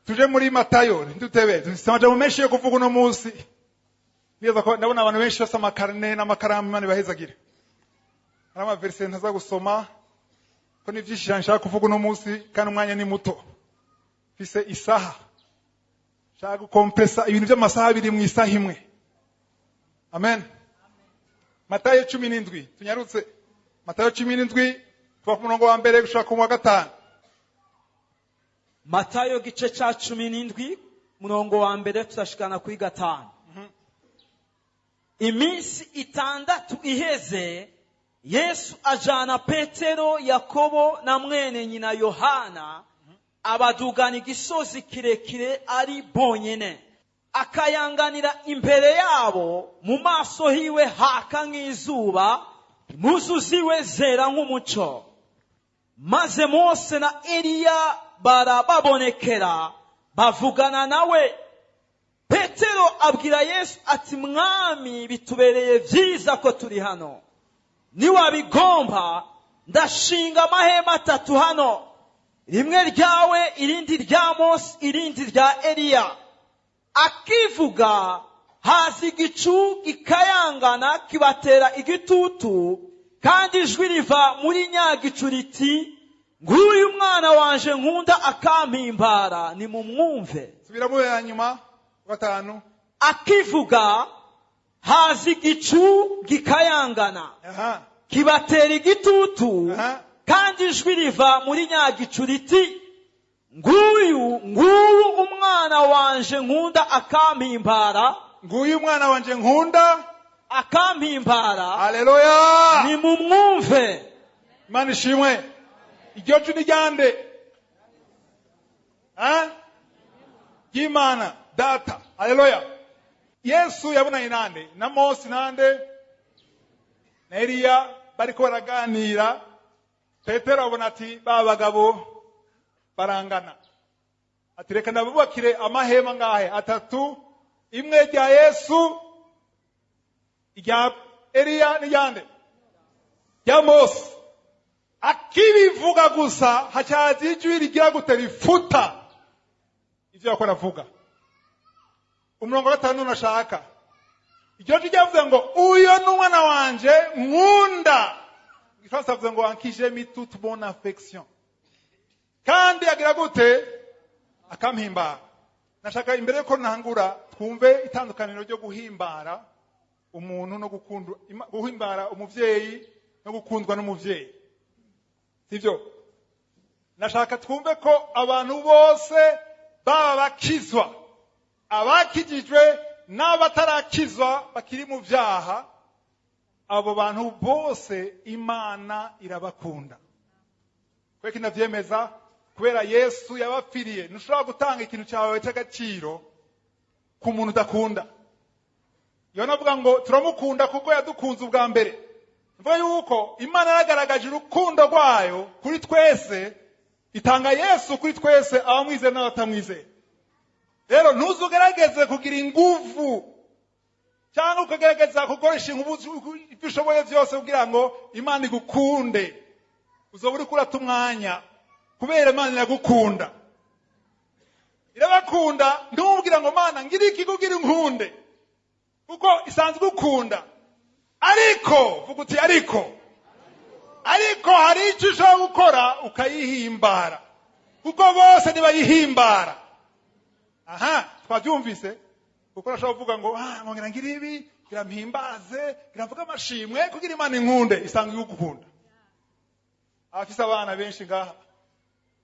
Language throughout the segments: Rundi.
tuje muri Matayo ntutebe dusamaje mu menshi yo kuvuga uno munsi niza ko ndabona abantu benshi basoma karne n'amakaramu mani bahezagire arama verse ntaza gusoma ko ni byinshi nshaka kuvuga uno munsi kandi umwanya ni muto fise isaha shaka gukompresa ibintu by'amasaha biri mu isaha imwe. Amen. Matayo 17 tunyarutse Matayo 17 tuva ku murongo wa mbere gushaka ku wa gatanu. Matayo gice cha 17 murongo wa mbere tutashikana kuri gatanu. Iminsi itandatu iheze Yesu ajana Petero, Yakobo na mwene nyina Yohana abadugana igisozi kirekire ari bonyene, akayanganira imbere yabo, mu maso hiwe haka nk'izuba, impuzu ziwe zera nk'umuco. Maze Mose na Eliya barababonekera bavugana nawe. Petero abwira Yesu ati, Mwami, bitubereye vyiza ko turi hano. Niwabigomba ndashinga amahema 3 hano, rimwe ryawe, irindi rya Mose, irindi rya Eliya. Akivuga haza igicu gikayangana kibatera igitutu, kandi ijwi riva muri nyagicu riti, Nguyu mwana wanje nkunda akampimbara, nimumwumve. Subiramo ya nyuma gatanu. Akivuga haza igicu gikayangana kibatera igitutu, kandi ijwi riva muri nyagicu riti, Nguyu umwana wanje nkunda akampimbara. Nguyu umwana wanje nkunda akampimbara. Haleluya. Nimumwumve. Imana ishimwe. Iryo jwi ni ryande? Y'Imana Data. Haleluya. Yesu yabonanye nande? Na Mose nande? Na Eliya bariko baraganira. Petero abona ati ba bagabo barangana. Ati reka ndabubakire amahema ngahe 3, imwe rya Yesu, irya Eliya n'iyande ya Mose. Akibivuga gusa hacaza ijwi rigira gutera ifuta ivyo yakora avuga. Umurongo wa 5 nashaka iryo jwi ryavuze ngo uyo n'umwana wanje nkunda. Igifaransa avuze ngo ankije mi toute bonne affection. Kandi agira gute? Akampimbara. Nashaka imbere ko ntangura twumve itandukaniro ryo guhimbara umuntu no gukunda, guhimbara umuvyeyi no gukundwa n'umuvyeyi. Sivyo? Nashaka twumve ko abantu bose baba bakizwa, abakijijwe n'abatarakizwa bakiri mu vyaha, abo bantu bose Imana irabakunda. Kweki navyemeza kubera Yesu yabapfiriye. Ntushobora gutanga ikintu cyawe cy'agaciro ku muntu udakunda. Yona avuga ngo turamukunda kuko yadukunze ubwa mbere. Mvuga yuko Imana yaragaragaje urukundo rwayo kuri twese, itanga Yesu kuri twese, abamwizera n'abatamwizera. Rero ntuzugerageze kugira inguvu cyangwa ukagerageza gukoresha inguvu ibyo ushoboye byose kugira ngo Imana igukunde. Uzoba uri kurata umwanya kubera Imana iragukunda. Irabakunda, ntumubwira ngo Mana ngira iki kugira inkunde, kuko isanzwe gukunda. Ariko vuga uti ariko hari icyo ushobora gukora ukayihimbara, kuko bose ntibayihimbara. Twabyumvise. Kuko urashobora kuvuga ngo ngongera ngira ibi, ngira mpimbaze, ngira mvuga amashimwe kugira Imana inkunde. Isanzwe igukunda. Abafise abana benshi ngaha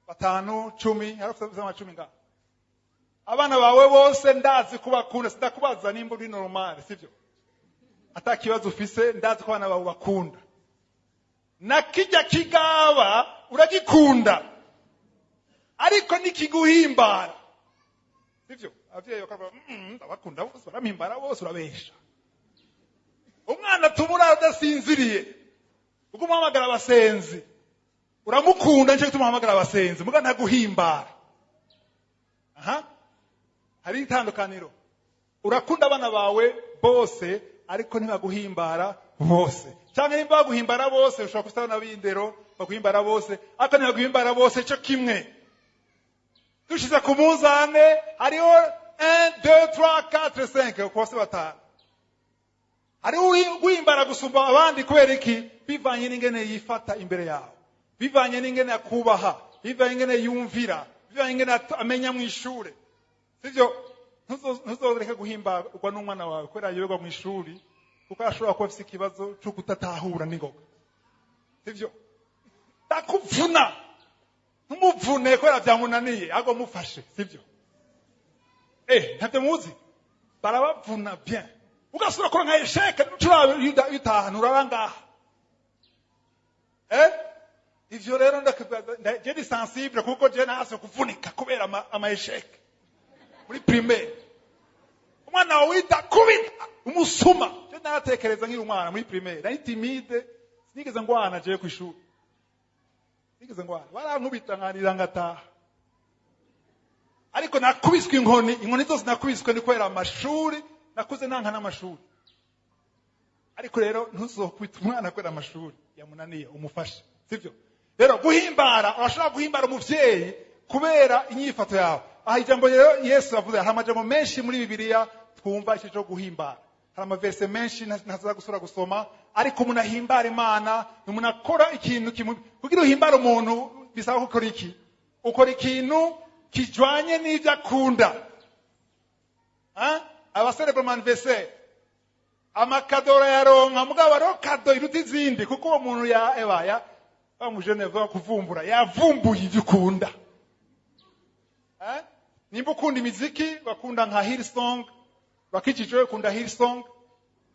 5, 10, harafite 10 ngaha. Abana bawe bose ndazi kubakunda, sidakubaza nimba uri normal, sivyo? Atakibazo ufise, ndazi ko abana bawe bakunda. Na kijya kigaba uragikunda, ariko nikiguhimbara, sivyo? Avyeyi bakaba ndabakunda bose, barampimbara bose, urabesha. Umwana tumura adasinziriye uko umuhamagara abasenzi, uramukunda nje tumuhamagara abasenzi, muga ntaguhimbara. Hari itandukaniro. Urakunda abana bawe bose, ariko ntibaguhimbara bose. Cyangwa nimba baguhimbara bose, ushobora kusaba n'abindero baguhimbara bose, ariko ntibaguhimbara bose cyo kimwe. dushize ku munzane hariho 1 2 3 4 5 ukose batanu. Hariho guhimbara gusumba abandi kubera iki? Bivanye n'ingene yifata imbere yawe, bivanye n'ingene akubaha, bivanye n'ingene yumvira, bivanye n'ingene amenya mu ishure. Sivyo? Ntuzoreka guhimbarwa n'umwana wawe kubera yoga mu ishuri kuko ashobora kuba afite ikibazo cyo kutatahura n'ingoga. Sivyo? Takuvuna. Ntumuvune kubera byamunaniye, ahubwo mufashe. Sivyo? Ntabyo muzi? Barabavuna bien. Ugasura ko nka esheke n'ucurabe yutahana urarangaha. Ivyo rero je ndi sensible kuko je nahase kuvunika kubera ama esheke. Muri primaire. Umwana wawe kubita umusuma. Je naratekereza nkiri umwana muri primaire. Nari timide, sinigeze ngwana je ku ishuri. Sinigeze ngwana. Barankubita nkanira ngataha. Ariko nakubiswe inkoni zose nakubiswe ni kubera amashuri, nakuze nanka n'amashuri. Ariko rero ntuzokubita umwana kubera amashuri yamunaniye umufashe. Sivyo? Rero guhimbara, urashobora guhimbara umuvyeyi kubera inyifato yawe. Ijambo rero Yesu avuze hari amajambo menshi muri Bibiliya twumva icyo cyo guhimbara. Hari amaverse menshi ntazaza gusura gusoma, ariko umuntu ahimbara Imana, umuntu akora ikintu kugira uhimbara umuntu bisaba gukora iki? Ukora ikintu kijwanye n'ibyo akunda. Abacerebrant anniversaire, amakadora yaronka mugabo aro kado iruta izindi kuko uwo muntu ya bamujene va kuvumbura yavumbuye ibyo ukunda. Nimba ukunda imiziki bakunda nka Hillsong, bakijijwe ukunda Hillsong,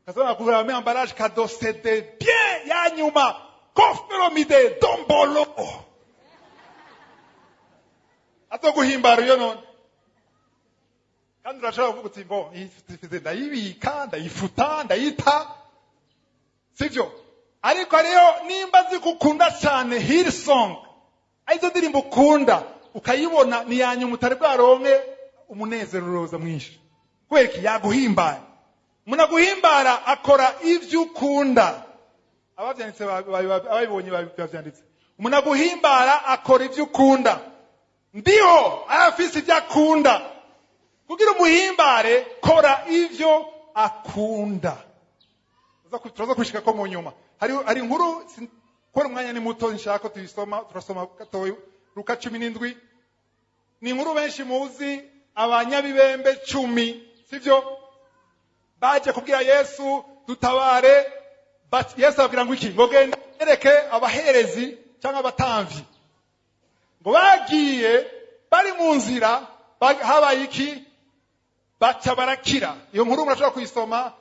kazana kugura ambarage kado CD bien ya nyuma Kofferomide Dombolo. Atoguhimbara yo none. Kandi urashobora kuvuga uti mbo ndayibika ndayifuta ndayita. Sivyo? Ariko rero nimba zikukunda cyane Hillsong, aizo ndirimbo ukunda ukayibona ni yanyuma utari bwaronke umunezero uroza mwinshi. Kweki yaguhimbara. Munaguhimbara akora ivyo ukunda. Abavyanditse ababibonye bavyanditse. Munaguhimbara akora ivyo ukunda. Ndiho afise ivyo akunda. Kugira umuhimbare kora ivyo akunda. Turaza kushika ko mu nyuma. Hari inkuru kora umwanya ni muto nshaka tuyisoma, turasoma gatoyo Luka 17. Ni inkuru benshi muzi abanyabibembe 10, sivyo? Baje kubwira Yesu dutabare, Yesu abwira ngo iki? Ngo genda ereke abaherezi cyangwa abatamvyi. Ngo bagiye bari mu nzira habaye iki? Baca barakira. Iyo nkuru murashobora kuyisoma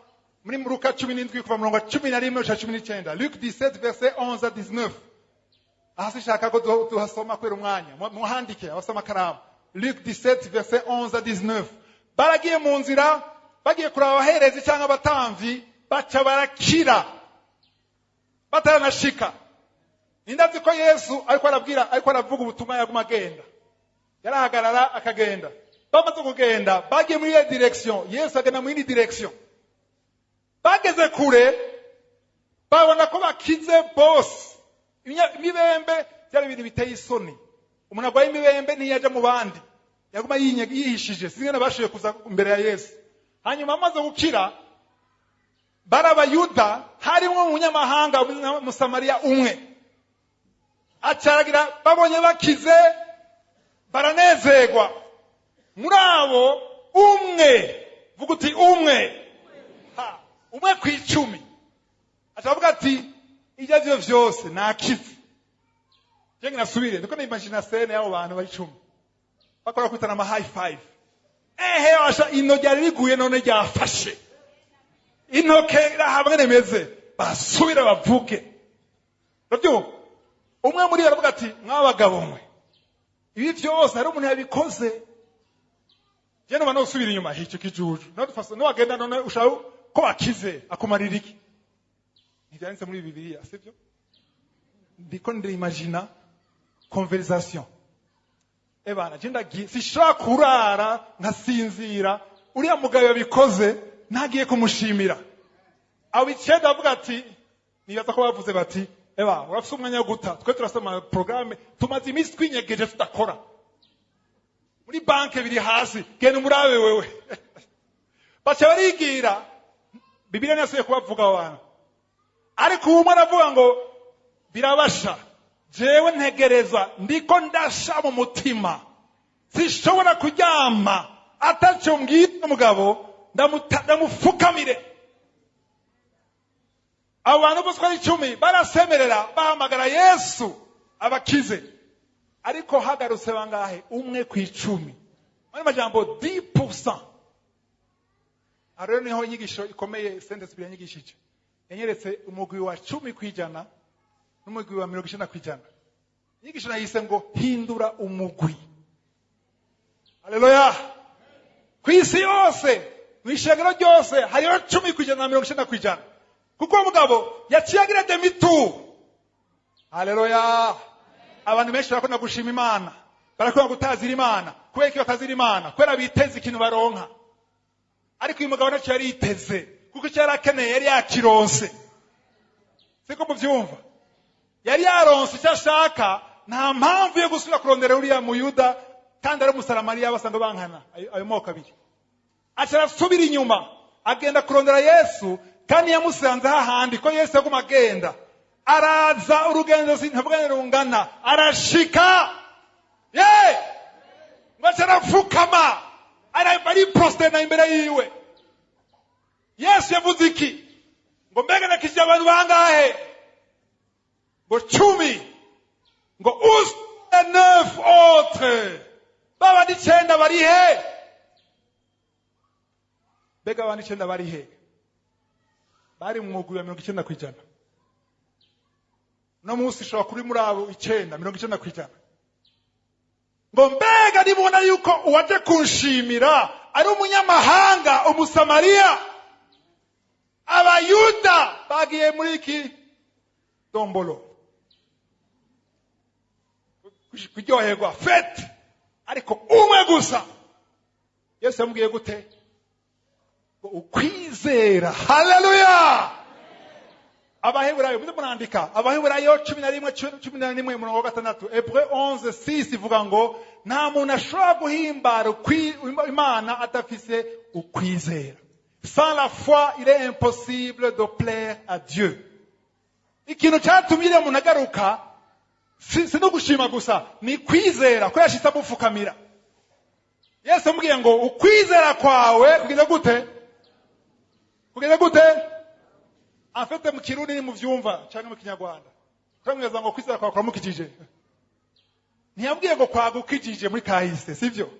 muri Luka 17 kuva mu 11-19. Luc 17 verset 11 à 19. Ahasi shaka ko tuhasoma kwera umwanya. Muhandike abasoma karamu. Luc 17 verset 11 à 19. Baragiye mu nzira, bagiye kuraba abaherezi cyangwa abatamvyi, baca barakira. Bataranashika. Nindazi ko Yesu ariko aravuga ubutumwa yaguma agenda. Yarahagarara akagenda. Bamaze kugenda, bagiye muri iyo direction, Yesu agenda muri direction. Bageze kure, babona ko bakize boss. Imibembe byari ibintu biteye isoni. Umuntu agwaye imibembe ntiyaje mu bandi. Yaguma yihishije, sinigena bashoye kuza imbere ya Yesu. Hanyuma amaze gukira, barabayuda, harimo umunyamahanga Musamariya umwe. Acaragira babonye bakize, baranezerwa. Muri abo umwe, vuga uti umwe. Umwe ku 10. Atavuga ati ijavyo vyose nakize. Jengi nasubire, ndiko imagine scene yabo bantu bari 10. Bakora kwitana ama high five. Washa intoki riguye none ryafashe. Intoke rahamwe nemeze. Basubira bavuge. Rabyo. Umwe muri aravuga ati mwabagabo mwe. Ibi byose ari umuntu yabikoze. Je no usubira inyuma hico kijuju. No agenda none ushaho ko bakize akumarira iki? Ntibyanditse muri Bibiliya, sivyo? Ndiko ndimagina conversation. Ebana je ndagiye sishaka kurara nkasinzira uriya mugabo yabikoze ntagiye kumushimira. Abo icenda avuga ati nibaza ko bavuze bati urafise umwanya wo guta twe turasoma programme tumaze iminsi twinyegeje tudakora. muri banke biri hasi, genda umurabe wewe. Baca barigira, Bibiliya ntiyasubiye kubavuga abo bantu. Ariko uwo mwana avuga ngo birabasha, jewe ntegereza, ndiko ndasha mu mutima, sishobora kuryama ataco mbwira umugabo, ndamufukamire. Abo bantu bose ari 10 barasemerera, bahamagara Yesu abakize. Ariko hagarutse bangahe? Umwe ku 10. Muri majambo 10%. Arero niho inyigisho ikomeye sentence byanyigishije. Yanyeretse umugwi wa 10% n'umugwi wa 90%. Inyigisho nayise ngo hindura umugwi. Haleluya. Kwisi yose, mwishengero ryose hariho 10% na 90%. Kuko umugabo yaciyagira demitu. Haleluya. Abantu benshi barakunda gushima Imana, barakunda gutazira Imana, kubera ko batazira Imana, kubera biteze ikintu baronka. Ariko uyu mugabo ntacyo yari yiteze, kuko icyo yari akeneye yari yakironse. Siko muvyumva? Yari yaronse icyo ashaka, nta mpamvu yo gusubira kurondera uriya muyuda, kandi ari umusalamariya basanga bankana ayo moko abiri. Aca arasubira inyuma, agenda kurondera Yesu, kandi yamusanze hahandi ko Yesu yaguma agenda. Araza urugendo sintabugane rungana, arashika. Ngaca arafukama, ari prostena imbere yiwe. Yesu yavuze iki? Ngo mbega nakije abantu bangahe? Ngo 10. Ngo us 9 autres. Baba di 9 bari he? Mbega abandi 9 bari he? Bari mu mugwi wa 90%. No musi shwa kuri muri abo 90%. Ngo mbega nibona yuko uwaje kunshimira ari umunyamahanga, umusamariya. Abayuda bagiye muri iki dombolo, kuryoherwa fete, ariko umwe gusa. Yesu yamubwiye gute? Ngo ukwizera. Haleluya. Abaheburayo muze munandika, Abaheburayo 11:11 Hébreux 11:6 ivuga ngo nta muntu ashobora guhimbara Imana adafise ukwizera. Sans la foi, il est impossible de plaire à Dieu. Ikintu cyatumye umuntu agaruka si no gushima gusa, ni kwizera ko yashitse amufukamira. Yesu amubwiye ngo ukwizera kwawe kugeze gute? Kugeze gute? Afite mu Kirundi ni mu vyumva cyangwa mu Kinyarwanda. Kwemeza ngo kwizera kwawe kuramukijije. Ntiyambwiye ngo kwagukijije muri kahise, sivyo?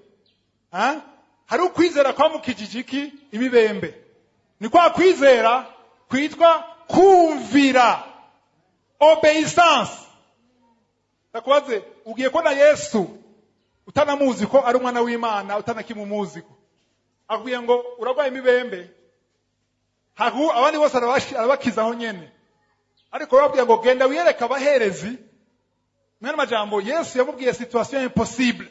Hari ukwizera kwamukijije iki? Imibembe. Ni kwa kwizera kwitwa kumvira. Obeissance. Takwaze ugiye kona Yesu utanamuzi ko ari umwana w'Imana, utanakimumuzi ko. Akubwiye ngo uragwaye imibembe. Hagu abandi bose arabakizaho nyene. Ariko urabwiye ngo genda wiyereka abaherezi. Mwana majambo Yesu yamubwiye situation impossible.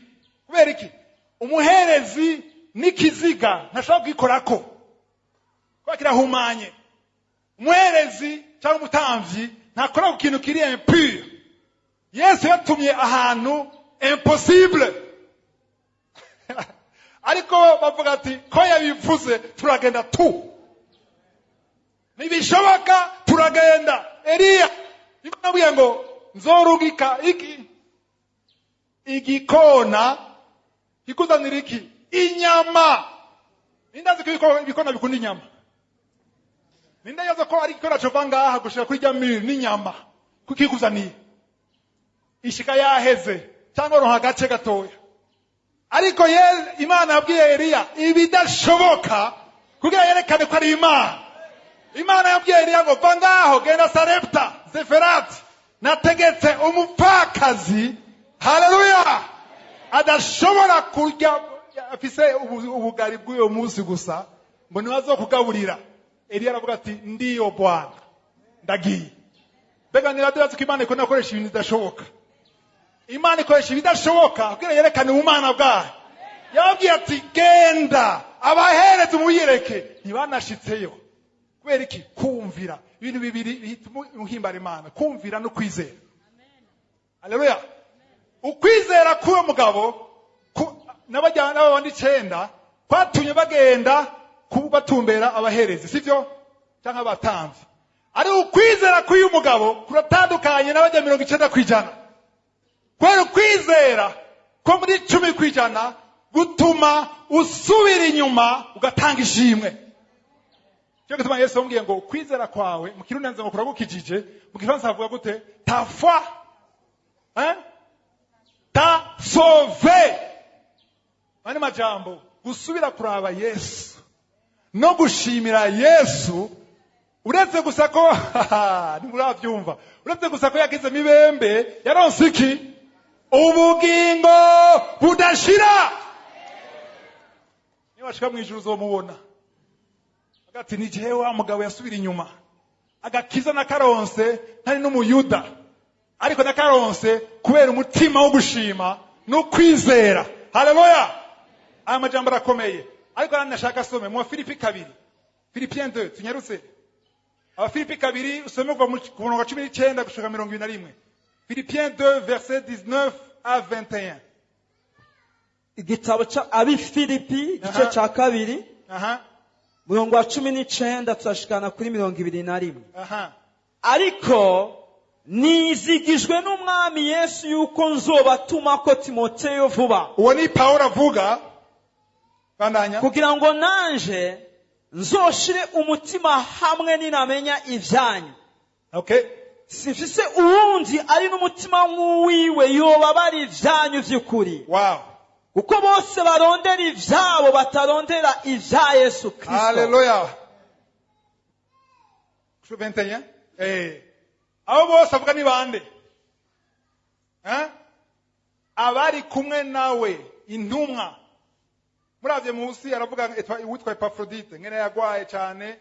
Kubera iki? Umuherezi nikiziga ntashobora kwikorako. Kwa kirahumanye. Umuherezi cyangwa umutamvyi ntakora ku kintu kiri impure. Yesu yatumye ahantu impossible. Ariko bavuga ati ko yabivuze turagenda tu. Nibishoboka turagenda. Eliya yabwiye ngo nzorugika igikona ikuzanira iki? Inyama. Nindazi ko ibikona bikunda inyama. Nindazi ko ari ikora cyo vangaha gushika kuri jamiri n'inyama kukikuzaniye. Ishika yaheze cyangwa ronka gace gatoya. Ariko Imana yabwiye Eliya ibidashoboka kugira yerekane ko ari Imana. Imana yabwiye Eliya ngo vangaho genda Sarepta Zeferati, nategetse umupfakazi. Haleluya. Adashobora kurya afise ubugari bw'uyo munsi gusa ngo niwazo kugaburira. Eliya aravuga ati ndiyo Bwana ndagiye. Bega niraduza ko Imana ikona koresha ibintu bidashoboka. Imana ikoresha ibidashoboka kugira yerekane ubumana bwayo. Yabwiye ati genda abahereze umuyereke. Ntibanashitseyo. Kubera iki? Kumvira. Ibintu bibiri bituma uhimbara Imana, kumvira no kwizera. Haleluya. Ukwizera kuwo mugabo n'abajyana n'abandi 9 kwatumye bagenda batumbera abaherezi sivyo cyangwa abatamvyi. Ari ukwizera k'uyu mugabo kuratandukanye n'abajya 90%. Kwera ukwizera ko muri 10% gutuma usubira inyuma ugatanga ishimwe. Cyo gituma Yesu yambwiye ngo kwizera kwawe mu kirundi nze ngo kuragukijije, mu gifaransa avuga gute? Ta foi ta sauvé. Mani majambo gusubira kuraba Yesu no gushimira Yesu uretse gusa ko nimuravyumva, uretse gusa ko yagize mibembe yaronse iki? Ubugingo budashira. Niba shika mwijuru uzomubona agati ni jewe wa mugabo yasubira inyuma agakiza na karonse ntari n'umuyuda, ariko na karonse kubera umutima wo gushima no kwizera. Haleluya. Aya majambo arakomeye, ariko nashaka some mu Filipi 2, Philippiens 2 tunyarutse. Aba Filipi 2 usome ku murongo wa 19 gushika 21. Philippiens 2 verset 19 à 21. Igitabo cha Abifilipi igice ca 2 murongo wa 19 turashikana kuri 21. Ariko nizigijwe n'umwami Yesu yuko nzobatuma ko Timoteyo vuba. Uwo ni Paulo avuga bandanya kugira ngo nanje nzoshire umutima hamwe ninamenya ivyanyu. Okay. Sifise uwundi ari n'umutima nk'uwiwe yoba bari ivyanyu vy'ukuri. Wow. Kuko bose barondera ivyabo batarondera ivya Yesu Kristo. Haleluya. 21. Abo bose avuga ni bande? Abari kumwe nawe intumwa. Muravye musi aravuga witwa Epafrodite ngene yagwaye cyane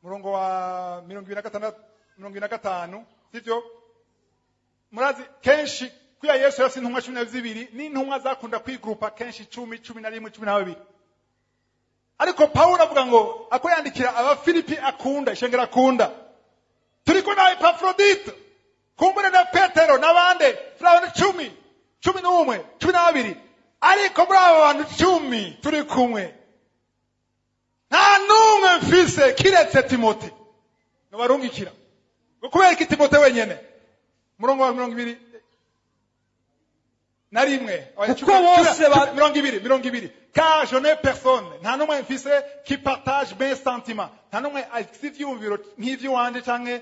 murongo wa 25 sivyo? Murazi kenshi kuya Yesu yasi intumwa 12 ni intumwa zakunda kwigrupa kenshi 10, 11, 12. Ariko Paulo avuga ngo akoyandikira aba Filipi akunda ishengera akunda. Turiko na Epafrodite kumbure na Petero nabande turabane 10, 11, 12. Ariko muri abo bantu 10 turi kumwe nta numwe mfise kiretse Timote no barungikira ngo kubera iki Timote wenyene murongo wa 20 na rimwe kuko bose 20 car je n'ai personne nta numwe mfise qui partage mes sentiments nta numwe ivyumviro nk'ivyo wanje canke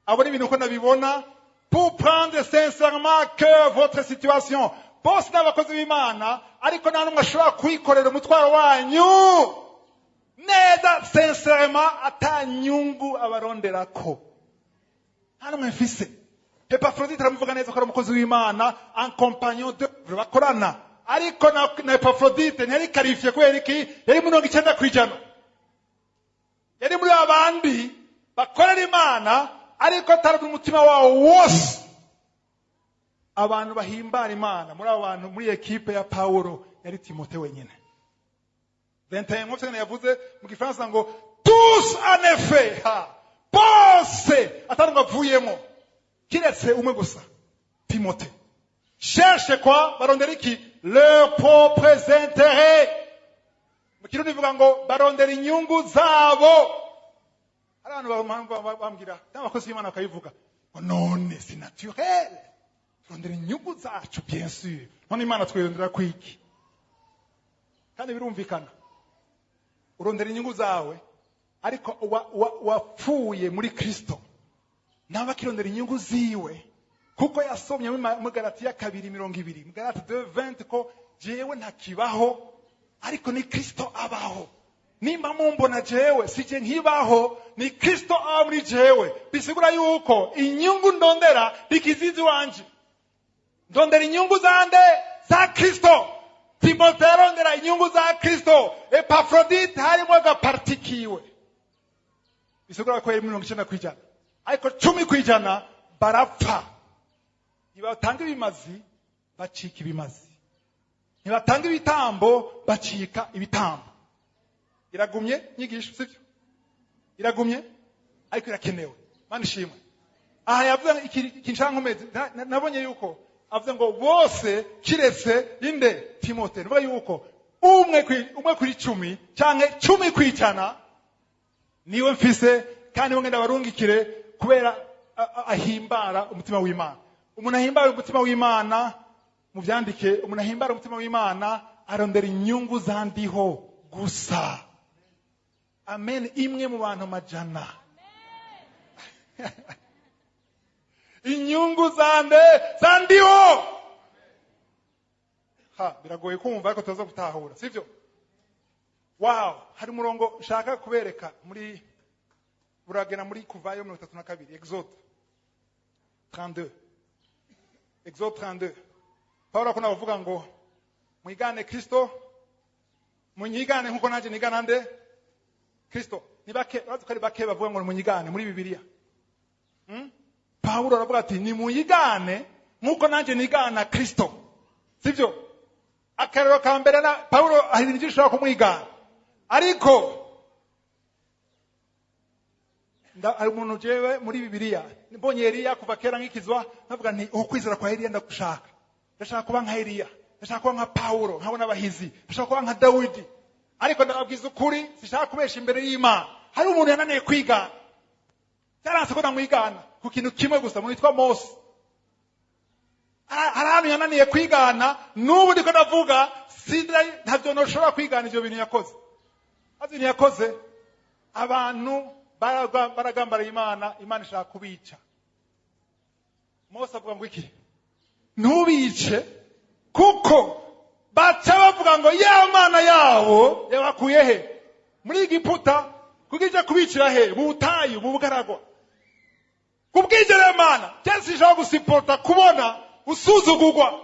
abona ibintu uko nabibona pour prendre sincèrement que votre situation. Bose n'abakozi b'Imana ariko nta numwe ashobora kwikorera umutwaro wanyu neza sincèrement atanyungu abaronderako. Nta numwe mfise. Epafrodite aramuvuga neza ko ari umukozi w'Imana en compagnon de bakorana, ariko na Epafrodite ntiyari karifiye kubera iki? Yari 90%. Yari muri abandi bakorera Imana ariko atari umutima wawo wose. Abantu bahimbara Imana muri abantu muri equipe ya Paulo yari Timote wenyene. 21 mufite yavuze mu gifaransa ngo tous en effet bose atari ngavuyemo kiretse umwe gusa Timote. Cherche quoi? Barondera iki? Leurs propres intérêts. Mu kirundi bivuga ngo barondera inyungu zabo. Abantu bambwira n'abakozi b'Imana bakayivuga ngo none c'est naturel. Turondera inyungu zacu bien sûr. None Imana twirondera kwiki? Kandi birumvikana. Urondera inyungu zawe ariko wapfuye muri Kristo. Naba kirondera inyungu ziwe kuko yasomye mu Galatiya 2:20 mu Galatiya 2:20 ko jewe ntakibaho ariko ni Kristo abaho. Nimba mumbona jewe sije nkibaho ni Kristo aba muri jewe. Bisigura yuko inyungu ndondera bikizizi wanje. Ndondera inyungu zande za Kristo. Timote arondera inyungu za Kristo. Epafrodite harimo agapartikiwe. Bisigura ko yari 90%. Ariko 10% barapfa. Nibatanga ibimazi bacika ibimazi. Nibatanga ibitambo bacika ibitambo. Iragumye nyigisho sivyo? Iragumye ariko irakenewe. Mani shimwe. Aha yavuze ikintu nkomeze nabonye yuko avuze ngo bose kiretse inde Timote. Nivuga yuko umwe kuri 10 canke 10 kw'ijana niwe mfise, kandi ngenda barungikire kubera ahimbara umutima w'Imana. Umuntu ahimbara umutima w'Imana, mu byandike, umuntu ahimbara umutima w'Imana arondera inyungu zandiho gusa. Amen. Imwe mu bantu majana. Inyungu zandiho. Biragoye kumva ariko tuza gutahura, sivyo? Wow, hari umurongo nshaka kubereka muri buragena muri Kuvayo 32, Exode 32. Exode 32. Paulo akona bavuga ngo mwigane Kristo, munyigane nkuko naje nigana nde Kristo. Ni bake bazukari bake bavuga ngo munyigane muri Bibiliya. Paulo aravuga ati ni munyigane nkuko naje nigana Kristo. Sivyo? Akarero ka mbere na Paulo ahirira igishaka kumwigana. Ariko ari umuntu jewe muri Bibiliya mbonye Eliya kuva kera nk'ikizwa, navuga nti ukwizera kwa Eliya ndagushaka. Ndashaka kuba nka Eliya, ndashaka kuba nka Paulo, nkabona abahizi, ndashaka kuba nka Dawidi. Ariko ndababwiza ukuri, sishaka kubesha imbere y'Imana. Hari umuntu yananiye kwigana. Cyaranse ko ndamwigana ku kintu kimwe gusa, umuntu yitwa Mose. Hari yananiye kwigana, n'ubu ndiko ndavuga ntavyo noshobora kwigana ivyo bintu yakoze. Azini yakoze abantu baragambara Imana ishaka kubica. Mose avuga ngo iki? Ntubice kuko baca bavuga ngo ya Mana yabo yabakuye he? Muri Egiputa kugije kubicira he? Mu butayu, mu bugaragwa. Kubwije rero Mana, cyese ishaka gusipota kubona usuzugurwa.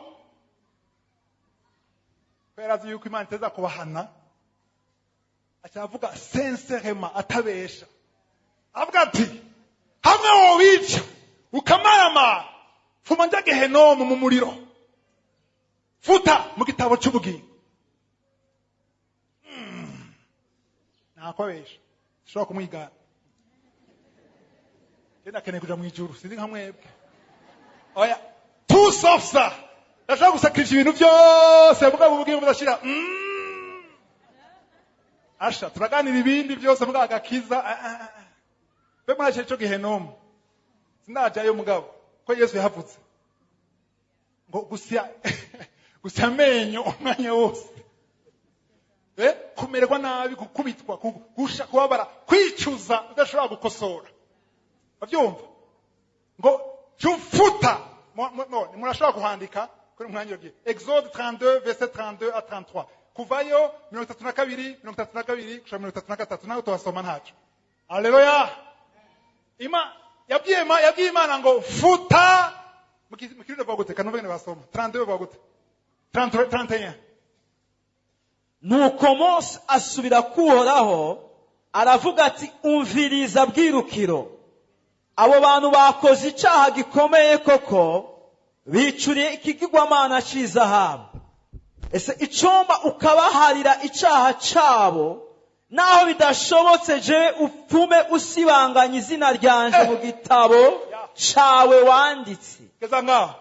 Kwerazi yuko Imana iteza kubahana. Achavuga sincèrement atabesha. Avuga ati hamwe wo wica ukamarama fuma nja Gehenomu mu muriro. Futa mu gitabo cy'ubugingo. Nakwabesha. Shobora kumwigana. Genda kene kuja mu ijuru, sinzi nkamwebwe. Oya, tout sauf ça. Ndashaka gusakrifya ibintu byose mugabo ubugingo budashira. Asha turaganira ibindi byose mugabo agakiza. Be mwaje cyo Gehenomu. Sinajayo mugabo ko Yesu yahavutse. Ngo gusya menyo umwanya wose. Kumererwa nabi, gukubitwa, gusha, kubabara, kwicuza udashobora gukosora. Bavyumva? Ngo cyufuta murashobora kuhandika kuri mwanya ugiye. Exode 32 verset 32 à 33. Kuvayo 32 kusha 33 naho tubasoma ntacu. Haleluya. Yabwiye Imana ngo futa mukirinde bagute kanovene basoma 32 bagute 31. Nuko Mose asubira kuhoraho aravuga ati umviriza bwirukiro. Abo bantu bakoze icyaha gikomeye koko, bicuriye ikigirwamana cy'izahabu. Ese icomba ukabaharira icyaha cyabo, naho bidashobotse je upfume usibanganya izina ryanje mu gitabo cawe wanditse. Keza ngaho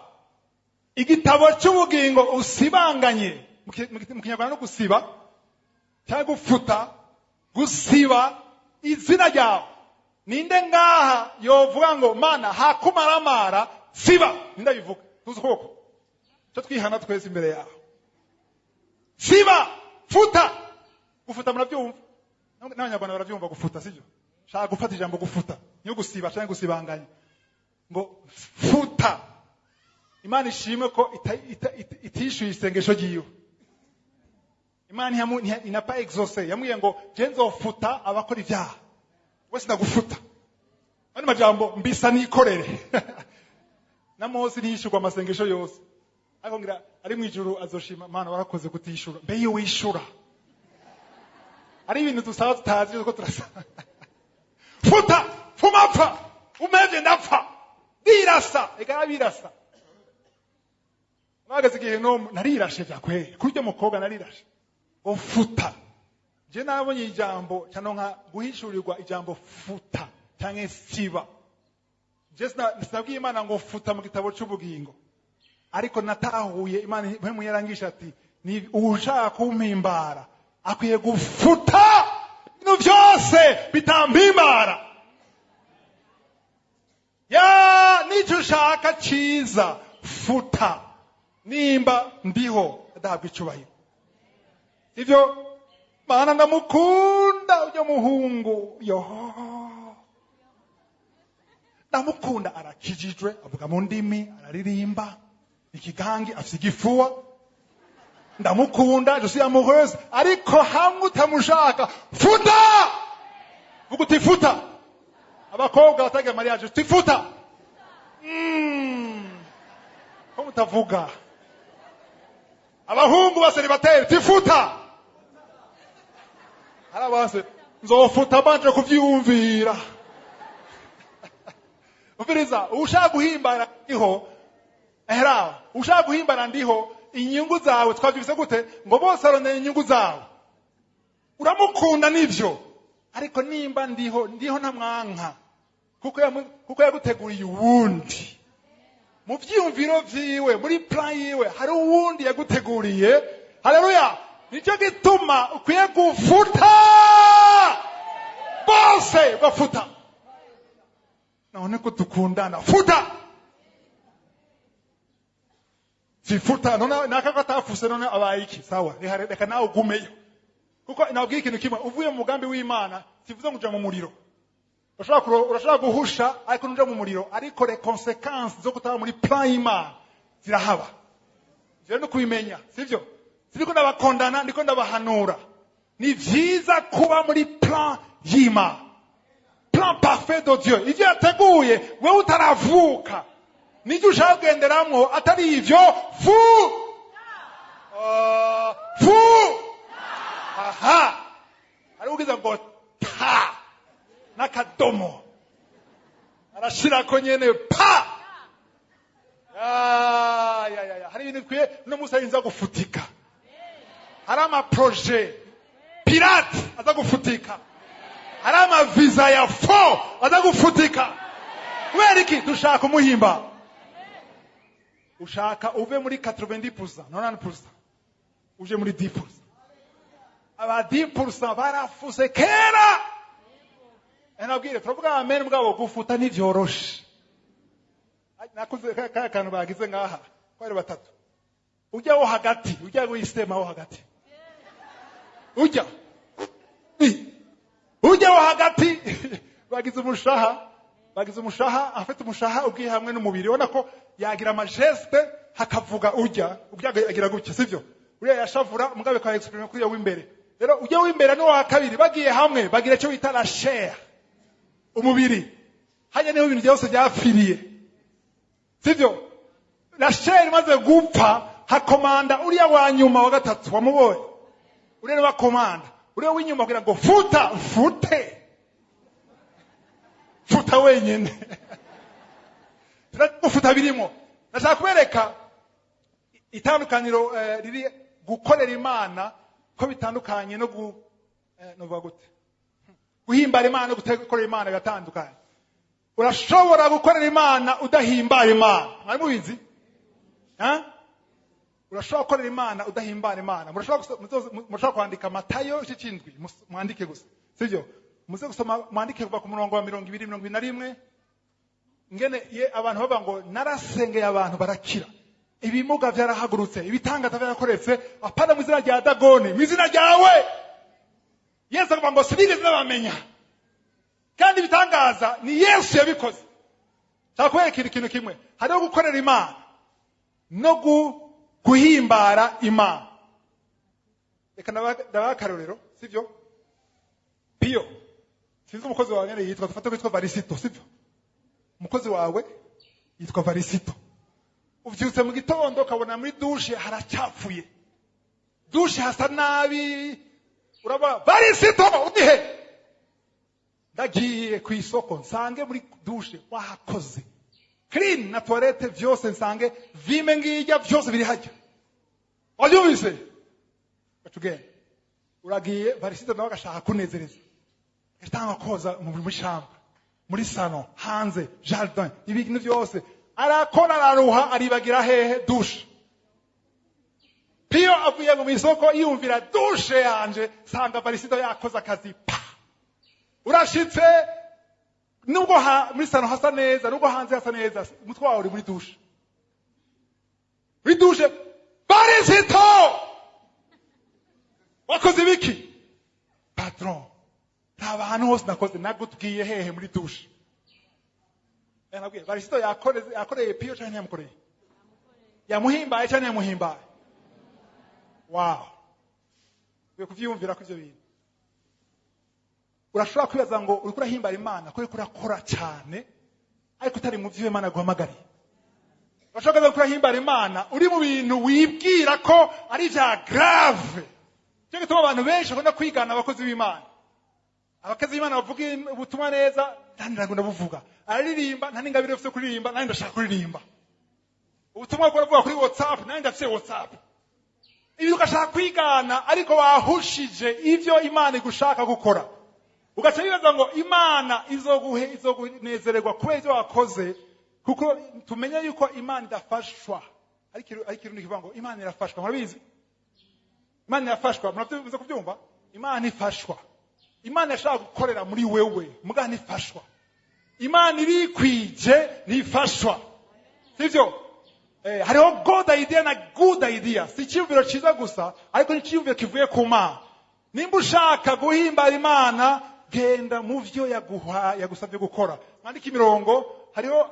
igitabo cy'ubugingo usibanganye mu Kinyarwanda no gusiba cyangwa gufuta, gusiba izina ryawe. Ninde ngaha yovuga ngo Mana hakumaramara siba? Ninde bivuga? Tuzi koko cyo twihana twese imbere yawe. Siba, futa. Gufuta murabyumva? N'abanyarwanda barabyumva gufuta, sibyo? Shaka gufata ijambo gufuta, niyo gusiba cyangwa gusibanganya. Ngo futa. Imana ishime ko itishuye isengesho giyo. Imana inapa exaucer, yamwiye ngo je nzofuta abakora ibyaha. Wese ndagufuta. Ani majambo mbisa nikorere. Na Mose ntiyishurwa amasengesho yose. Ariko ngira ari mu ijuru azoshima Mana warakoze kutishura. Mbe yo wishura. Ari ibintu dusaba tutazi ko turasaba. Futa, fumapfa, umeje ndapfa. Birasa, ega birasa. Mwagaze Gehenomu narirashe byakwe. Kuryo mukobwa narirashe. Ngo futa. Je nabonye ijambo cyano nka guhishurirwa ijambo futa cyangwa siba. Je sinabwiye Imana ngo futa mu gitabo cy'ubugingo. ariko natahuye Imana mpemu yarangisha ati ni ushaka kumpimbara akwiye gufuta ibintu byose bitampimbara. Ya nicyo ushaka cyiza futa, nimba ndiho adahabwa icyubahiro. Ivyo Mana ndamukunda ujya muhungu yo ndamukunda, arakijijwe, avuga mu ndimi, araririmba, ikigangi afite igifuwa, ndamukunda, je suis amoureuse, ariko hamwe utamushaka futa, vuga uti futa. Abakobwa batagira mariage tifuta, ko mutavuga. Abahungu baseribateri tifuta, arabase nzofuta banje kuvyumvira. Uviriza, ushaka guhimbara ndiho, ushaka guhimbara ndiho, inyungu zawe twavyivise gute ngo bose arondera inyungu zawe. Uramukunda nivyo, ariko nimba ndiho ntamwanka, kuko yaguteguriye uwundi. Mu vyiyumviro vyiwe, muri plan yiwe hari uwundi yaguteguriye. Haleluya! Nicyo gituma ukwiye gufuta, bose bafuta. Naone ko dukundana futa, sifuta none nakakatafuse none abayiki sawa reka nawe ugumeyo, kuko inabwiye ikintu kimwe, uvuye mu mugambi w'Imana sivuze ngo uja mu muriro. Urashaka guhusha ariko nuje mu muriro, ariko les conséquences zo kutaba muri plan y'Imana zirahaba. Je no kubimenya, sivyo? Siriko ndabakondana, ndiko ndabahanura. Ni vyiza kuba muri plan y'Imana, plan parfait de Dieu. Ivyo yateguye wewe utaravuka, nijye ushaka kugenderamwo, atari ivyo fu aha, ari ugiza ngo ta n'akadomo arashirako nyene pa. Hari ibintu bikwiye no musahinza gufutika, hari amaproje pirate aza gufutika, hari amaviza ya fo aza gufutika. Kubera iki? Dushaka umuhimba. Ushaka uve muri 90%, 90%, uje muri 10%. Aba 10% barafuse kera. Enabwire turavuga amen, mugabo gufuta nivyoroshe. Nakuze kantu bagize ngaha kwari batatu. Ujya wo hagati, ujya wisema wo hagati. Ujya wo hagati bagize umushaha, afite umushaha ugiye hamwe n'umubiri, ubona ko yagira amageste hakavuga ujya agira gutya, sivyo? Uriya yashavura mugabe kwa exprime kuri yo w'imbere. Rero ujya w'imbere no wa kabiri bagiye hamwe bagira cyo bita la chair, umubiri. Hanya niho ibintu byose byapfiriye, sivyo? La chair imaze gupfa, hakomanda uriya wa nyuma wa gatatu wamuboye, uriya wa komanda, uriya w'inyuma kugira ngo futa wenyene. Tunafuta birimo. Nashaka kubereka itandukaniro riri gukorera Imana ko bitandukanye no novuga gute, guhimbara Imana no gukorera Imana gatandukanye. Urashobora gukorera Imana udahimbara Imana, mwari mubizi? Urashobora gukorera Imana udahimbara Imana. Murashobora kwandika Matayo 7 mwandike gusa, sivyo? Muze gusoma mwandike kuva ku murongo wa 20-21 ngene abantu baba ngo narasengeye abantu barakira, ibimuga byarahagurutse, ibitangaza byarakoretse, apana mu izina rya Dagoni, mu izina ryawe. Yesu avuga ngo sinigeze nabamenya, kandi ibitangaza ni Yesu yabikoze. Cyakwereka ikintu kimwe, hariho gukorera Imana no guhimbara Imana. Reka ndabakarorero, sivyo? Pio, sinzi umukozi wawe nyene yitwa, dufate kwitwa Varisito, sivyo? Umukozi wawe yitwa Varisito. Uvyutse mu gitondo ukabona muri dushe haracapfuye, dushe hasa nabi, uraba Varisito udihe? Ndagiye ku isoko nsange muri dushe wahakoze clean na toilette vyose, nsange vime ngijya vyose biri hajya. Wabyumvise? Batugende uragiye Varisito nawe agashaka kunezereza, atanga koza mu shamba, muri salon, hanze, jardin, ibintu byose arakora araruha aribagira hehe dushe. Piyo avuye mu isoko yumvira dushe yanje sanga barisido yakoze akazi pa. Urashitse nubwo muri sano hasa neza nubwo hanze hasa neza umutwe wawe uri muri dushe. Muri dushe barisito wakoze biki patron nta bantu hose nakoze nagutwiye hehe muri dushe. Nabwiye barisito yakoreye Piyo cyane yamukoreye yamuhimbaye cyane yamuhimbaye. Wow. Uye kuvyumvira ko ivyo bintu. Urashobora kwibaza ngo uriko urahimbara Imana ko uriko urakora cyane ariko utari mu vyo Imana guhamagariye. Urashobora kuba urahimbara Imana uri mu bintu wibwira ko ari vya grave. Cyo gituma abantu benshi bakunda kwigana abakozi b'Imana. Abakozi b'Imana bavuga ubutumwa neza ndandira ngo ndabuvuga. Araririmba nta ningabire ufite kuririmba nandi ndashaka kuririmba. Ubutumwa bwo kuvuga kuri WhatsApp nandi ndafite WhatsApp. Ibi ugashaka kwigana ariko wahushije ivyo Imana igushaka gukora. Ugaca bibaza ngo Imana izogunezererwa kubera ivyo wakoze kuko tumenye yuko Imana idafashwa. Ariko nikivuga ngo Imana irafashwa. Murabizi? Imana irafashwa. Murabizi kubyumva? Imana ifashwa. Imana yashaka gukorera muri wewe, muga nifashwa. Imana irikwije nifashwa. Sivyo? Hariho God idea na good idea. Si cyumviro ciza gusa, ariko ni cyumviro kivuye ku Mana. Nimba ushaka guhimbara Imana, genda mu vyo yagusabye gukora. Mwandike imirongo, hariho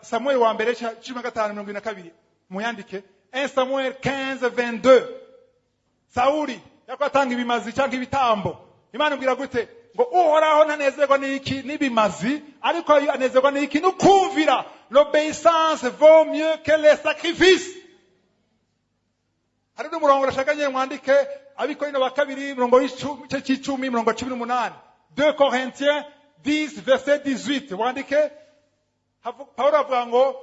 Samuel wa mbere 15:22. Muyandike 1 Samuel 15:22. Sauli yakwatanga ibimazi cyangwa ibitambo. Imana ibwira gute? Ngo uhoraho ntanezerwa n'iki nibimazi, ariko anezerwa n'iki nukumvira. L'obéissance vaut mieux que les sacrifices. Hari n'umurongo urashaka nyine mwandike Abikorino ba kabiri umurongo w'icumi umurongo 18. 2 Corinthiens 10 verset 18. Mwandike Paulo avuga ngo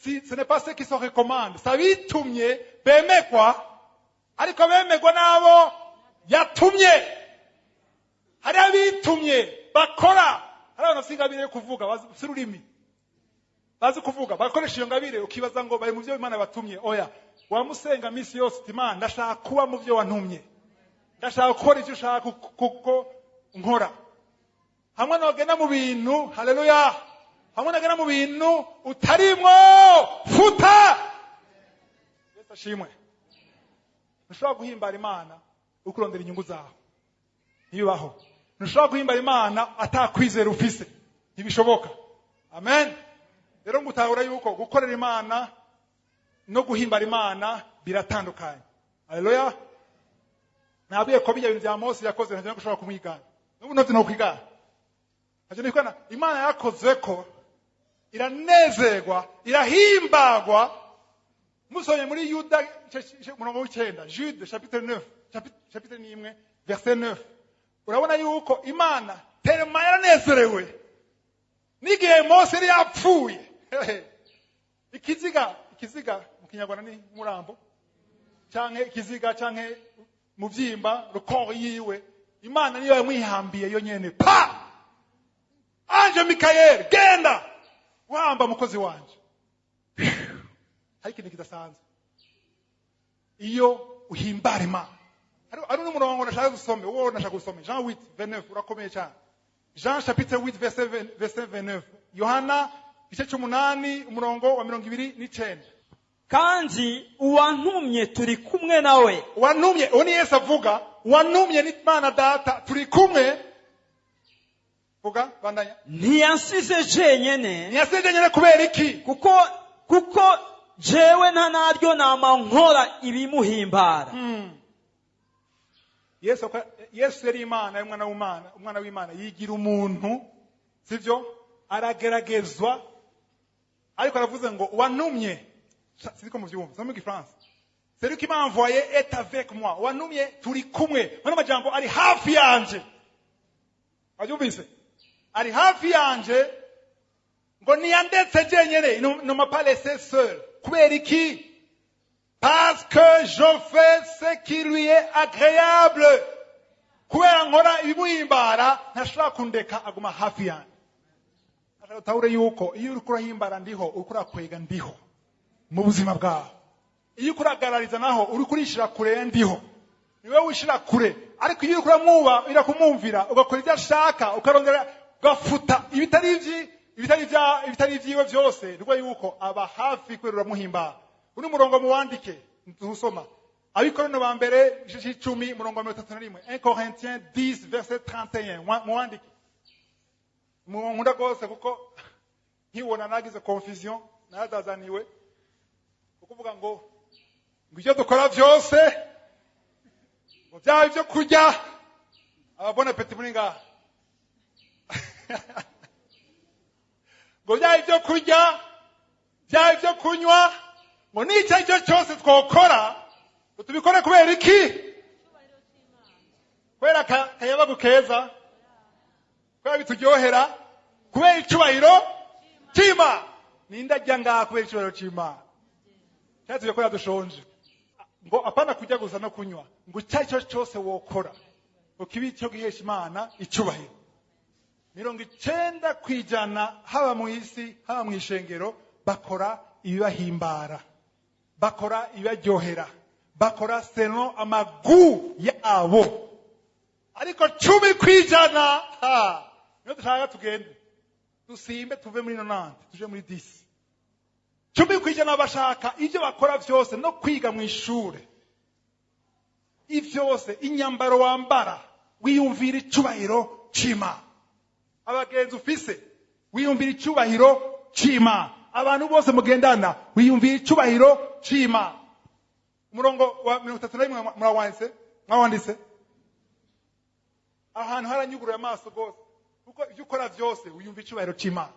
ce n'est pas ce qui se recommande. Sabitumye bemekwa ariko bemegwa nabo yatumye. Hari abitumye bakora. Hari abantu singabire kuvuga bazururimi. Bazi kuvuga bakoresha iyo ngabire ukibaza ngo bari mu byo Imana batumye. Oya wamusenga misi yose Imana ndashaka kuba mu byo wantumye. Ndashaka gukora icyo ushaka kuko nkora. Hamwe nogenda mu bintu haleluya. Hamwe nogenda mu bintu utarimwo futa. Yesu ashimwe. Ntushobora guhimbara Imana ukurondera inyungu zawe. Ntibibaho. Ntushobora guhimbara Imana atakwizera ufise. Ntibishoboka. Amen. Rero ngutahura yuko gukorera Imana no guhimbara Imana biratandukanye. Haleluya. Nabiye ko bijya ibintu bya Mose yakoze ntabwo ushobora kumwigana. N'ubu navyo no kwigana. Haje nikwana Imana yakoze ko iranezerwa, irahimbagwa. Musonye muri Yuda murongo w'icenda, Jude chapitre 9, chapitre 1 verset 9. Urabona yuko Imana terema yaranezerewe. Nigihe Mose yari yapfuye. Ikiziga mu Kinyarwanda ni murambo. Canke ikiziga canke muvyimba rukoro yiwe. Imana niyo yamwihambiye yo nyene. Pa! Anje Mikael genda. Wamba mukozi wanje. Hari ikintu kidasanzwe. Iyo uhimbara Imana. Ari n'umurongo nashaka gusome, uwo nashaka gusome. Jean 8:29 urakomeye cyane. Jean chapitre 8 verset 29. Yohana igice 8 umurongo wa 29. Kandi uwantumye turi kumwe nawe. Uwantumye oni Yesu avuga, uwantumye ni Imana Data turi kumwe. Vuga bandanya. Ntiyansize jenyene. Ntiyansize jenyene kubera iki? Kuko jewe nta naryo nama nkora ibimuhimbara. Yesu yari Imana, umwana w'Imana yigira umuntu, sivyo? Arageragezwa. Ariko aravuze ngo wantumye. Siko mu byumva, so mu Gifaransa. Celui qui m'a envoyé est avec moi. Wantumye turi kumwe. Mana majambo ari hafi yanje. Abyumvise? Ari hafi yanje ngo niyandetse jenyene, ne m'a pas laissé seul. Kubera iki? Parce que je fais ce qui lui est agréable. Kubera nkora ibimuhimbara ntashobora kundeka aguma hafi yanjye. utahure yuko iyo uri kurahimbara ndiho uri kurakwega ndiho mu buzima bwawe. Iyo kuragarariza naho uri kurishira kure ndiho. Niwe wishira kure. Ariko iyo uri kumwumvira ugakora ibyo ashaka ukarondera gafuta ibitari vyiwe byose, niko yuko aba hafi kwerura muhimba. Uri murongo muwandike ntusoma. Abikorano ba mbere 10 murongo 31. 1 Corinthiens 10 verset 31. Muwandike. Nkunda gose kuko nkibona nagize confusion narazazaniwe ukuvuga ngo ibyo dukora byose ngo byaba ibyo kurya ababona peti muringa ngo byaba ibyo kurya byaba ibyo kunywa ngo n'icyo cyo cyose twokora tubikore kubera iki? Kubera kayaba gukeza, kubera bituryohera, kubera icubahiro cy'Imana. Ninda janga kubera icubahiro cy'Imana. Cyatse yakora dushonje. Ngo apana kujya gusa no kunywa. Ngo cyo cyose wokora. Ukibi cyo gihesha Imana icubahiro. 90% haba mu isi, haba mu ishengero bakora ibibahimbara. Bakora ibajyohera. Bakora seno amagu yabo. Ariko 10% niyo dushaka tugende dusimbe tuve muri 90 tuje muri 10. 10% bashaka ibyo bakora byose no kwiga mu ishure. Ivyose inyambaro wambara wiyumvira icubahiro c'Imana. Abagenzi ufise wiyumvira icubahiro c'Imana. Abantu bose mugendana wiyumvira icubahiro c'Imana. Umurongo wa 31 mwawanditse. Ahantu haranyugurura amaso gose kuko ibyo ukora byose wiyumva icubahiro c'Imana.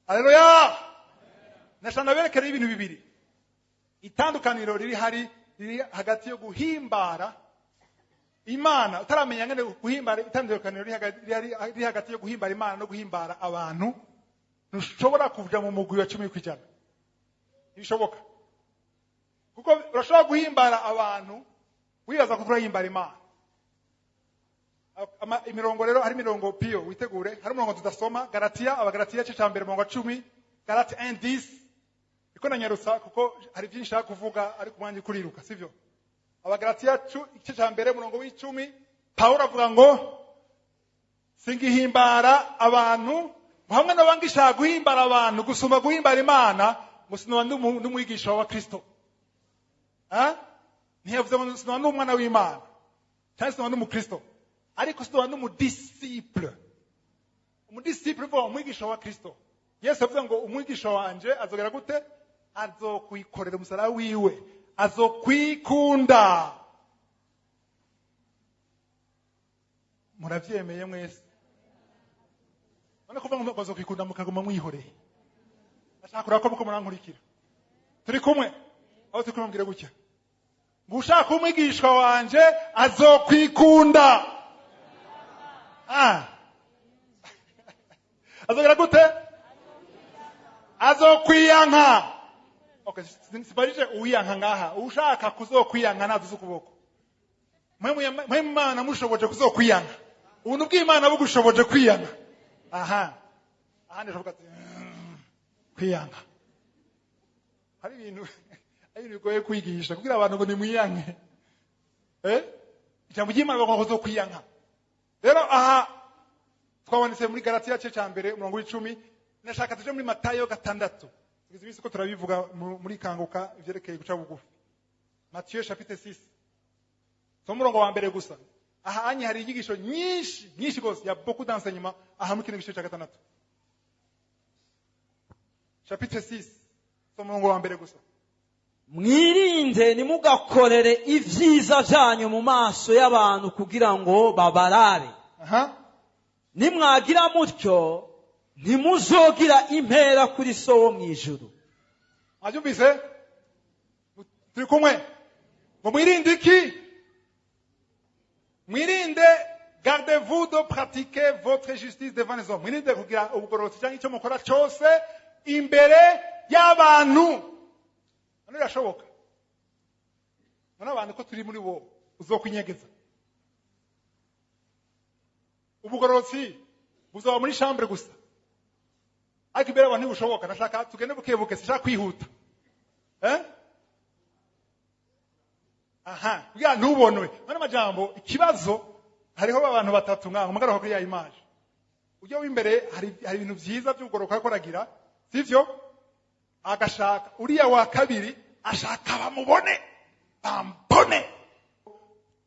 Haleluya. Nashana berekera ibintu bibiri. Itandukaniro riri hagati yo guhimbara Imana, utaramenya ngene guhimbara, itandukaniro riri hagati yo guhimbara Imana no guhimbara abantu. Ntushobora kuvuga mu mugwi wa 10%. Bishoboka. Kuko urashobora guhimbara abantu wibaza ko urahimbara Imana. Imirongo rero hari mirongo piyo witegure, hari umurongo tudasoma. Abagalatiya cyo cyambere mu 10, Galati 1:10. Iko nanyarutsa kuko hari byinshi nshaka kuvuga ariko umwanya kuriruka, sivyo? Abagalatiya cyo cyambere murongo w'10, Paulo avuga ngo singihimbara abantu hamwe n'abangishaka guhimbara abantu gusuma guhimbara Imana, musino ndumwigisha wa Kristo. Ntiyavuze ngo musino n'umwana w'Imana. Cyangwa musino n'umukristo. Ariko sito wandu umudisciple. Umudisciple vo umwigisha wa Kristo. Yesu avuga ngo umwigisha wanje azogera gute? Azokwikorera umusara wiwe. Azokwikunda. Muravyemeye mwese. None kuva ngo azokwikunda mukaguma mwihoreye. Ashaka kurako muko murankurikira. Turi kumwe. Aho turi kumubwira gutya. Ngushaka umwigisha wanje azokwikunda. Azogera gute? Azokwiyanka. Okay, sibarije uyanka ngaha. Ushaka kuzokwiyanka naduze ukuboko. Mwe Imana mushoboje kuzokwiyanka. Ubuntu bw'Imana bugushoboje kwiyanka. Ahandi shoboka kwiyanka. Hari ibintu bigoye kwigisha kugira abantu ngo nimwiyanke. Ijambo ry'Imana bagomba kuzokwiyanka. Rero twabonetse muri Galatiya cyo cyambere umurongo w'10. Nashaka tuje muri Matayo 6. Tugize ibisi ko turabivuga muri kanguka ivyerekeye guca bugufi. Matthieu chapitre 6. So murongo wa mbere gusa. Anyi hari inyigisho nyinshi gose ya beaucoup d'enseignement mu kino gice cya 6. Chapitre 6. So murongo wa mbere gusa. Mwirinde nimugakorere ivyiza byanyu mu maso y'abantu kugira ngo babarabe. Nimwagira mutyo ntimuzogira impera kuri so wo mwijuru. Abyumvise? Turi kumwe. Ngo mwirinde iki? Mwirinde, gardez-vous de pratiquer votre justice devant les hommes. Mwirinde kugira ubugororotsi cyangwa icyo mukora cyose imbere y'abantu. Birashoboka. None abantu ko turi muri bo uzokwinyegeza. Ubugororotsi buzaba muri chambre gusa. ariko imbere y'abantu ntibushoboka. Ndashaka tugende bukebuke, sinshaka kwihuta. Kugira ntubonwe. Mwana majambo, ikibazo hariho abantu batatu ngango mugaraho kuri ya image. Ujye w'imbere hari ibintu byiza by'ugoroka yakoragira, sivyo? Agashaka uriya wa kabiri ashaka bamubone, bambone.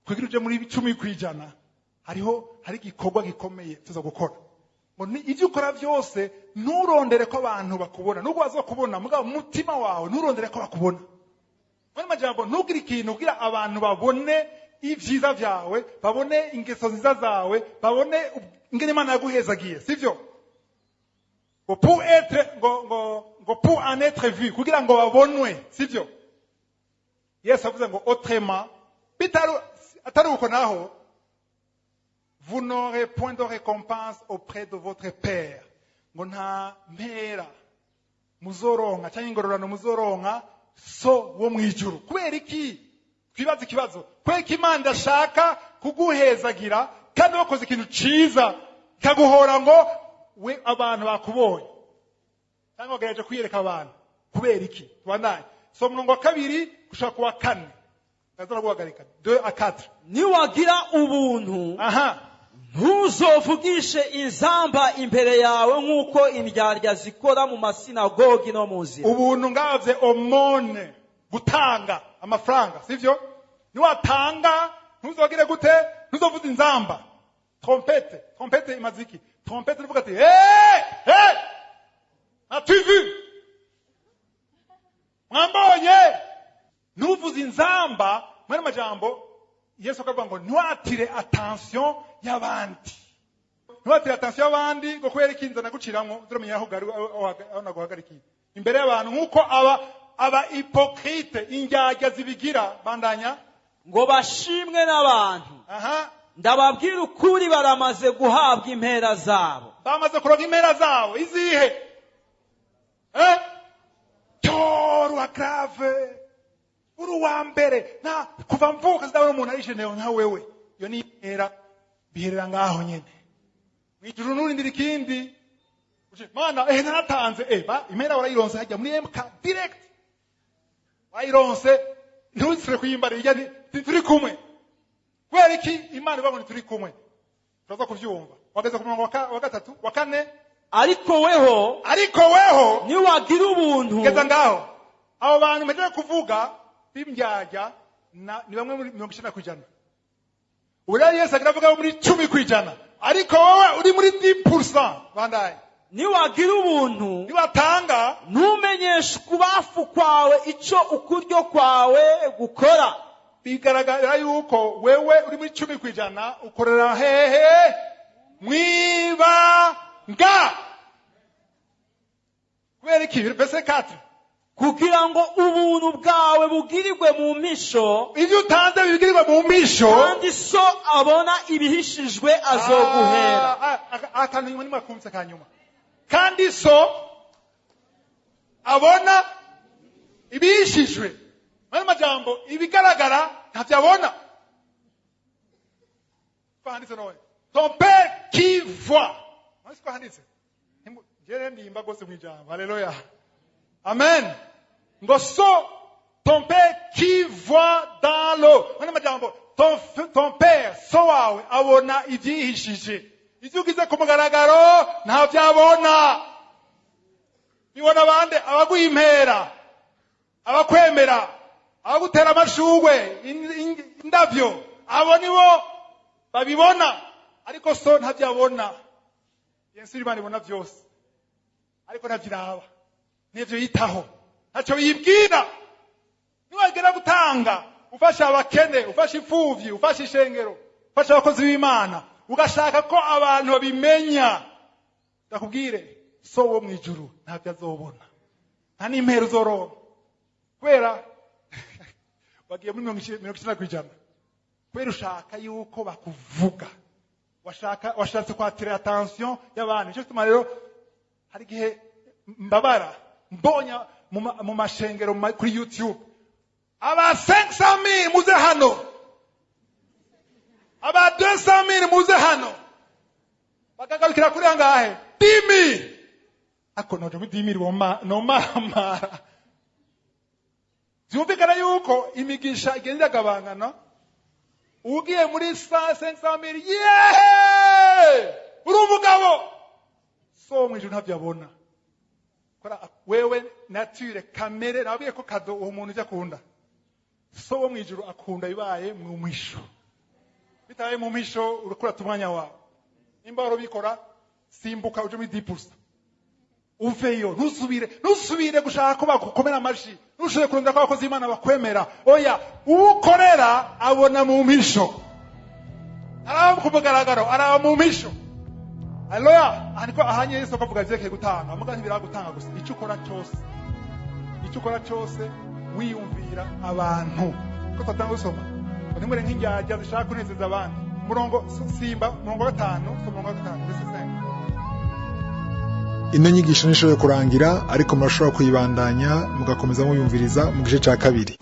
Kugira uje muri 10% hari igikorwa gikomeye tuza gukora. Ngo ni ivyo ukora byose nurondere ko abantu bakubona, nubwo bazokubona mugabo umutima wawe nurondere ko bakubona. Mwana majambo, nugira ikintu ugira abantu babone ivyiza vyawe, babone ingeso nziza zawe, babone ingene Imana yaguhezagiye, sivyo? Ngo pour être ngo pour en être vu, kugira ngo babonwe, sivyo? Yesu avuze ngo autrement atari uko naho vous n'aurez point de récompense auprès de votre Père. Ngo nta mpera muzoronka cyangwa ingororano muzoronka so wo mwijuru. Kubera iki? Twibaza ikibazo. Kubera iki Imana ndashaka kuguhezagira kandi bakoze ikintu ciza kaguhora ngo we abantu bakubonye cyangwa geraje kwiyereka abantu. Kubera iki? Tubandanye. So murongo wa 2 gushaka kuwa 4. Ndazora guhagarika 2 à 4. Niwagira ubuntu ntuzovugishe inzamba imbere yawe nk'uko indyarya zikora mu masinagogi no mu nzira. Ubuntu ngavye omone, gutanga amafaranga, sivyo? Niwatanga ntuzogire gute? Ntuzovuza inzamba. Trompete imaziki. Trompete ivuga ati hey! As-tu vu? Mwambonye? Ntuvuza inzamba, mwana majambo Yesu akavuga ngo ntwatire attention y'abandi. Ntwatire attention y'abandi ngo kubera ikinza naguciramwo uzuramenye aho gari aho naguhagarikiye. Imbere y'abantu nkuko aba hypocrite indyarya zibigira bandanya ngo bashimwe n'abantu. Ndababwira ukuri baramaze guhabwa impera zabo. Bamaze kuroga impera zabo izihe? Torwa grave. Uru wa mbere na kuva mvuka ndabona umuntu arishenewe nka wewe. Yo ni impera biherera ngaho nyene. Mwijuru nurindira ikindi. Mana naratanze impera warayironse hajya muri MK direct. Wayironse ntuzire kuyimbara ijya turi kumwe. Kubera iki Imana ibabona turi kumwe? Turaza kuvyumva. Wageze ku murongo wa 3 wa 4. Ariko weho niwagira ubuntu. Geza ngaho. Abo bantu meje kuvuga bimbyajya ni bamwe muri 90%. Uriya Yesu agravuga muri 10%. Ariko wowe uri muri 10%. Bandaye. Niwagira ubuntu, niwatanga, ntumenyeshe kubafu kwawe ico ukuryo kwawe gukora. Bigaragara yuko wewe uri muri 10% ukorera hehe? Mwibanga. Kubera iki? Verse 4. Kugira ngo ubuntu bwawe bugirirwe mu misho, ivyo utanze bigirirwe mu misho, kandi so abona ibihishijwe azoguhera. Akantu nyuma kumutse kanyuma. Kandi so abona ibihishijwe. Mwana majambo ibigaragara ntavyabona. Fanditse noye. Ton père qui voit. Mwese ko handitse. Jere ndimba gose mwijambo. Haleluya. Amen. Ngo so ton père qui voit dans l'eau. Mwana majambo ton père so wawe abona ivyihishije. Ivyo ugize ku mugaragaro ntavyabona. Bibona bande abaguhimpera, abakwemera, abagutera amashugwe, indavyo, abo nibo babibona, ariko so ntavyabona. Yesu Imana ibona vyose, ariko ntavyiraba, nivyo yitaho, ntaco yibwira. Niwagera gutanga, ufasha abakene, ufasha imfuvyi, ufasha ishengero, ufasha abakozi b'Imana, ugashaka ko abantu babimenya, ndakubwire so wo mwijuru ntabyo azobona, nta n'impero uzoronka. Kubera bagiye muri 90%. Kubera ushaka yuko bakuvuga, washatse kwatira attention y'abantu. Cyo tuma rero hari gihe mbabara mbonya mu mashengero kuri YouTube aba 500,000 muze hano, aba 200,000 muze hano, bakagarukira kuri angahe 10,000. ako noje mudimiri no mama byumvikana yuko imigisha igenda igabangana ugiye muri 500,000 uri umugabo so mwijuru ntabyabona kora wewe nature kamere nabwiye ko kado uwo muntu akunda so wo mwijuru akunda bibaye mu mwisho bitaye mu mwisho urukura tumwanya wawe nimba urobikora simbuka uje muri 10% uveyo ntusubire gushaka ko bagukomera amashi ntushobore kurondera ko abakozi b'Imana bakwemera oya ukorera abona mu mpisho araba ku mugaragaro araba mu mpisho haleluya ariko ahanye Yesu akavuga zeke gutanga amuga ntibiragutanga gusa icyo ukora cyose wiyumvira abantu ko tatanga usoma nimure nk'injyaje zishaka kunezeza abandi murongo simba murongo 5 ino nyigisho nishoboye kurangira ariko murashobora kuyibandanya mugakomeza muyumviriza mu gice cya kabiri.